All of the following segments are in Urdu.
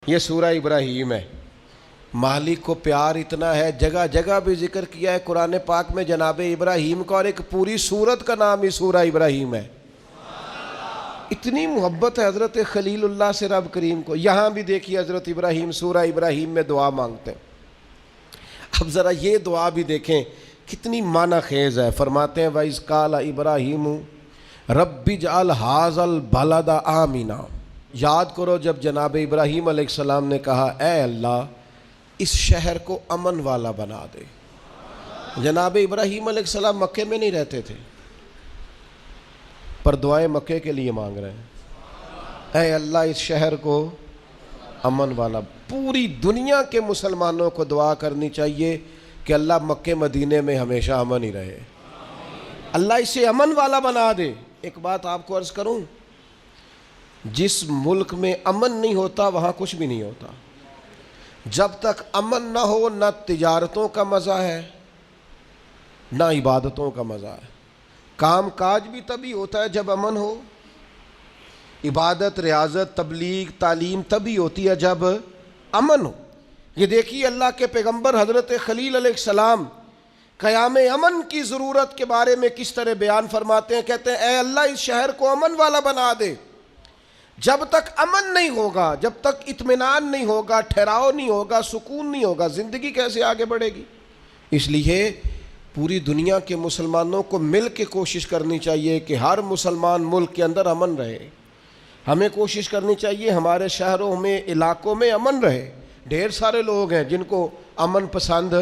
یہ سورہ ابراہیم ہے۔ مالک کو پیار اتنا ہے، جگہ جگہ بھی ذکر کیا ہے قرآن پاک میں جناب ابراہیم کا، اور ایک پوری سورت کا نام ہی سورہ ابراہیم ہے۔ اتنی محبت ہے حضرت خلیل اللہ سے رب کریم کو۔ یہاں بھی دیکھیے حضرت ابراہیم سورہ ابراہیم میں دعا مانگتے ہیں۔ اب ذرا یہ دعا بھی دیکھیں کتنی معنی خیز ہے۔ فرماتے ہیں وَإِذْ قَالَ إِبْرَاهِيمُ رَبِّ اجْعَلْ هَٰذَا الْبَلَدَ آمِنًا۔ یاد کرو جب جناب ابراہیم علیہ السلام نے کہا اے اللہ اس شہر کو امن والا بنا دے۔ جناب ابراہیم علیہ السلام مکے میں نہیں رہتے تھے، پر دعائیں مکے کے لیے مانگ رہے ہیں۔ اے اللہ اس شہر کو امن والا۔ پوری دنیا کے مسلمانوں کو دعا کرنی چاہیے کہ اللہ مکے مدینے میں ہمیشہ امن ہی رہے، اللہ اسے امن والا بنا دے۔ ایک بات آپ کو عرض کروں، جس ملک میں امن نہیں ہوتا وہاں کچھ بھی نہیں ہوتا۔ جب تک امن نہ ہو نہ تجارتوں کا مزہ ہے نہ عبادتوں کا مزہ ہے۔ کام کاج بھی تبھی ہوتا ہے جب امن ہو، عبادت ریاضت تبلیغ تعلیم تبھی ہوتی ہے جب امن ہو۔ یہ دیکھیے اللہ کے پیغمبر حضرت خلیل علیہ السلام قیام امن کی ضرورت کے بارے میں کس طرح بیان فرماتے ہیں، کہتے ہیں اے اللہ اس شہر کو امن والا بنا دے۔ جب تک امن نہیں ہوگا، جب تک اطمینان نہیں ہوگا، ٹھہراؤ نہیں ہوگا، سکون نہیں ہوگا، زندگی کیسے آگے بڑھے گی؟ اس لیے پوری دنیا کے مسلمانوں کو مل کے کوشش کرنی چاہیے کہ ہر مسلمان ملک کے اندر امن رہے۔ ہمیں کوشش کرنی چاہیے ہمارے شہروں میں علاقوں میں امن رہے۔ ڈھیر سارے لوگ ہیں جن کو امن پسند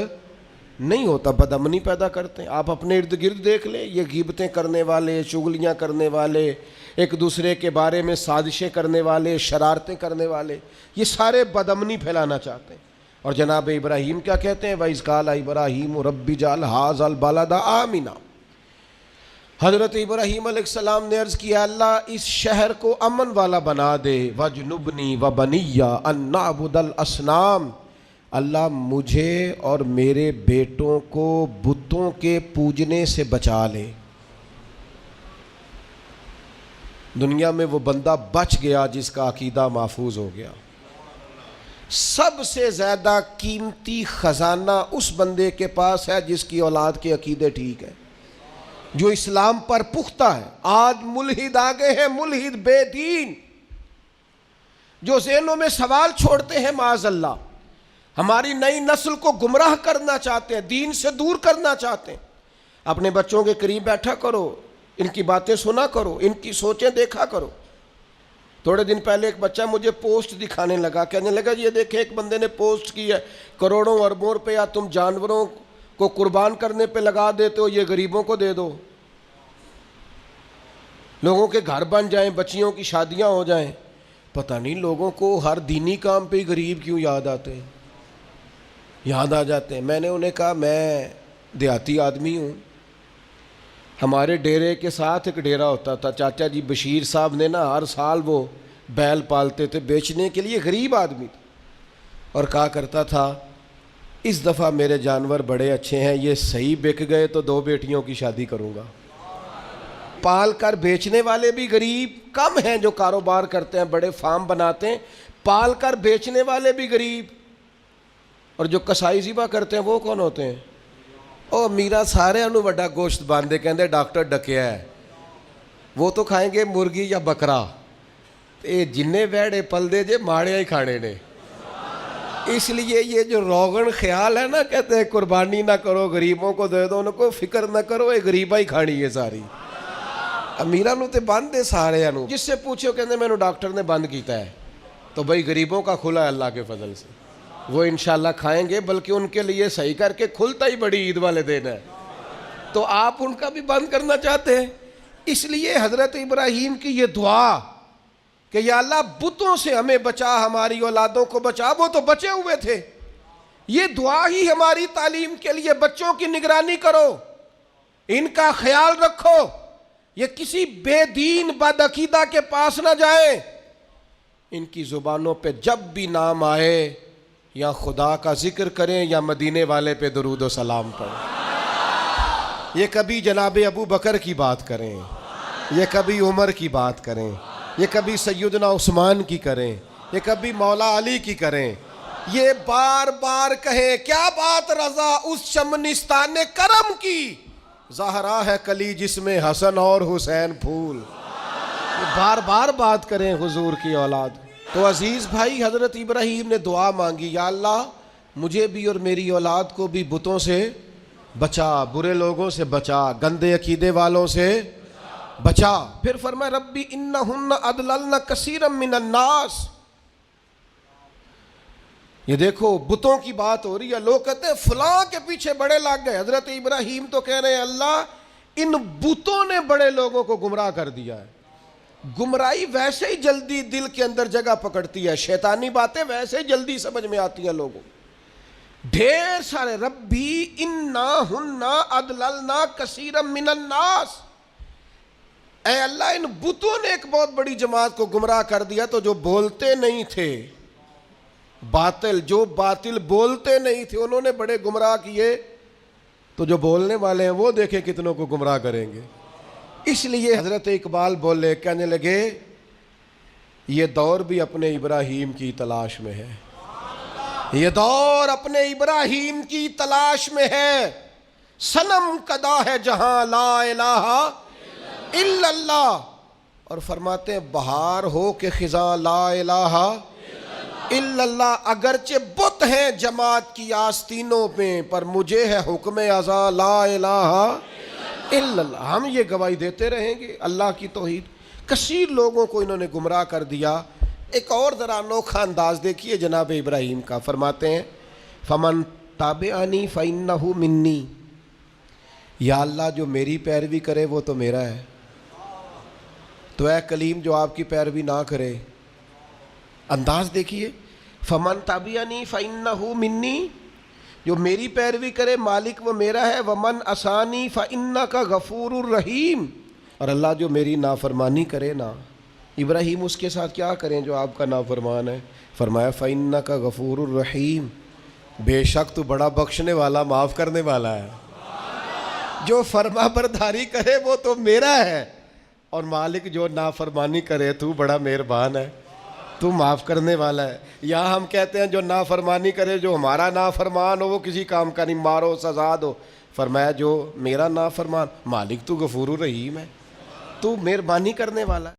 نہیں ہوتا، بدامنی پیدا کرتے ہیں۔ آپ اپنے ارد گرد دیکھ لیں، یہ غیبتیں کرنے والے، چغلیاں کرنے والے، ایک دوسرے کے بارے میں سازشیں کرنے والے، شرارتیں کرنے والے، یہ سارے بدامنی پھیلانا چاہتے ہیں۔ اور جناب ابراہیم کیا کہتے ہیں وَإِذْ قَالَ إِبْرَاهِيمُ رَبِّ اجْعَلْ هَٰذَا الْبَلَدَ آمِنًا۔ حضرت ابراہیم علیہ السلام نے عرض کیا اللہ اس شہر کو امن والا بنا دے، وَاجْنُبْنِي وَبَنِيَّ أَن نَّعْبُدَ الْأَصْنَامَ، اللہ مجھے اور میرے بیٹوں کو بتوں کے پوجنے سے بچا لے۔ دنیا میں وہ بندہ بچ گیا جس کا عقیدہ محفوظ ہو گیا۔ سب سے زیادہ قیمتی خزانہ اس بندے کے پاس ہے جس کی اولاد کے عقیدے ٹھیک ہے، جو اسلام پر پختہ ہے۔ آج ملحد آگے ہیں، ملحد بے دین، جو ذہنوں میں سوال چھوڑتے ہیں معاذ اللہ، ہماری نئی نسل کو گمراہ کرنا چاہتے ہیں، دین سے دور کرنا چاہتے ہیں۔ اپنے بچوں کے قریب بیٹھا کرو، ان کی باتیں سنا کرو، ان کی سوچیں دیکھا کرو۔ تھوڑے دن پہلے ایک بچہ مجھے پوسٹ دکھانے لگا، کہنے لگا یہ دیکھیں ایک بندے نے پوسٹ کی ہے، کروڑوں اربوں روپیہ تم جانوروں کو قربان کرنے پہ لگا دیتے ہو، یہ غریبوں کو دے دو، لوگوں کے گھر بن جائیں، بچیوں کی شادیاں ہو جائیں۔ پتہ نہیں لوگوں کو ہر دینی کام پہ غریب کیوں یاد آتے ہیں، یاد آ جاتے ہیں۔ میں نے انہیں کہا میں دیہاتی آدمی ہوں، ہمارے ڈیرے کے ساتھ ایک ڈیرا ہوتا تھا، چاچا جی بشیر صاحب نے نا ہر سال وہ بیل پالتے تھے بیچنے کے لیے، غریب آدمی تھا، اور کہا کرتا تھا اس دفعہ میرے جانور بڑے اچھے ہیں، یہ صحیح بک گئے تو 2 بیٹیوں کی شادی کروں گا۔ پال کر بیچنے والے بھی غریب کم ہیں، جو کاروبار کرتے ہیں بڑے فارم بناتے ہیں، پال کر بیچنے والے بھی غریب، اور جو کسائی ذبح کرتے ہیں وہ کون ہوتے ہیں؟ او میرا سارے انو بڑا گوشت باندھے کہندے ڈاکٹر ڈکیا ہے، وہ تو کھائیں گے مرغی یا بکرا، اے جننے ویڑے پل دے جے ماڑے ہی کھانے نے۔ اس لیے یہ جو روغن خیال ہے نا، کہتے ہیں قربانی نہ کرو غریبوں کو دے دو، ان کو فکر نہ کرو، یہ غریبہ ہی کھانی ہے ساری۔ امیرہ نو تے بند دے سارے انو، جس سے پوچھو کہندے میں نو ڈاکٹر نے بند کیتا ہے، تو بھئی غریبوں کا کھلا ہے اللہ کے فضل سے، وہ انشاءاللہ کھائیں گے، بلکہ ان کے لیے صحیح کر کے کھلتا ہی بڑی عید والے دن ہے، تو آپ ان کا بھی بند کرنا چاہتے ہیں۔ اس لیے حضرت ابراہیم کی یہ دعا کہ یا اللہ بتوں سے ہمیں بچا، ہماری اولادوں کو بچا، وہ تو بچے ہوئے تھے، یہ دعا ہی ہماری تعلیم کے لیے۔ بچوں کی نگرانی کرو، ان کا خیال رکھو، یہ کسی بے دین بد عقیدہ کے پاس نہ جائیں۔ ان کی زبانوں پہ جب بھی نام آئے یا خدا کا ذکر کریں یا مدینے والے پہ درود و سلام پڑھیں۔ یہ کبھی جناب ابو بکر کی بات کریں، یہ کبھی عمر کی بات کریں، یہ کبھی سیدنا عثمان کی کریں، یہ کبھی مولا علی کی کریں، یہ بار بار کہیں کیا بات رضا اس شمنستان کرم کی، زہرا ہے کلی جس میں حسن اور حسین پھول، یہ بار بار بات کریں حضور کی اولاد۔ تو عزیز بھائی، حضرت ابراہیم نے دعا مانگی، یا اللہ مجھے بھی اور میری اولاد کو بھی بتوں سے بچا، برے لوگوں سے بچا، گندے عقیدے والوں سے بچا۔ پھر فرمایا ربی انہن اضللن کثیرا من الناس۔ یہ دیکھو بتوں کی بات ہو رہی ہے، لوگ کہتے ہیں فلاں کے پیچھے بڑے لگ گئے، حضرت ابراہیم تو کہہ رہے ہیں اللہ ان بتوں نے بڑے لوگوں کو گمراہ کر دیا ہے۔ گمراہی ویسے ہی جلدی دل کے اندر جگہ پکڑتی ہے، شیطانی باتیں ویسے ہی جلدی سمجھ میں آتی ہیں لوگوں، ڈھیر سارے ربی انہن اضللن کثیرا من الناس، اے اللہ ان بتوں نے ایک بہت بڑی جماعت کو گمراہ کر دیا، تو جو بولتے نہیں تھے باطل، جو باطل بولتے نہیں تھے انہوں نے بڑے گمراہ کیے، تو جو بولنے والے ہیں وہ دیکھیں کتنوں کو گمراہ کریں گے۔ اس لیے حضرت اقبال بولے، کہنے لگے یہ دور بھی اپنے ابراہیم کی تلاش میں ہے، یہ دور اپنے ابراہیم کی تلاش میں ہے، صنم کدا ہے جہاں لا الہ الا اللہ، اور فرماتے ہیں بہار ہو کہ خزاں لا الہ الا اللہ، اگرچہ بت ہیں جماعت کی آستینوں پہ پر مجھے ہے حکم ازاں لا الہ الا اللہ۔ ہم یہ گواہی دیتے رہیں گے اللہ کی توحید۔ کثیر لوگوں کو انہوں نے گمراہ کر دیا۔ ایک اور ذرا انوکھا انداز دیکھیے جناب ابراہیم کا، فرماتے ہیں فمن تابعنی فانہ منی، یا اللہ جو میری پیروی کرے وہ تو میرا ہے، تو اے کلیم جو آپ کی پیروی نہ کرے، انداز دیکھیے، فمن تابعنی فانہ منی، جو میری پیروی کرے مالک وہ میرا ہے، ومن عصانی فانک غفور الرحیم، اور اللہ جو میری نافرمانی کرے نا، ابراہیم اس کے ساتھ کیا کریں جو آپ کا نافرمان ہے، فرمایا فانک غفور الرحیم، بے شک تو بڑا بخشنے والا معاف کرنے والا ہے، جو فرما برداری کرے وہ تو میرا ہے، اور مالک جو نافرمانی کرے تو بڑا مہربان ہے، تو معاف کرنے والا ہے۔ یہاں ہم کہتے ہیں جو نافرمانی کرے، جو ہمارا نافرمان ہو وہ کسی کام کا نہیں، مارو سزا دو، فرمایا جو میرا نافرمان، مالک تو غفور الرحیم ہے، تو مہربانی کرنے والا ہے۔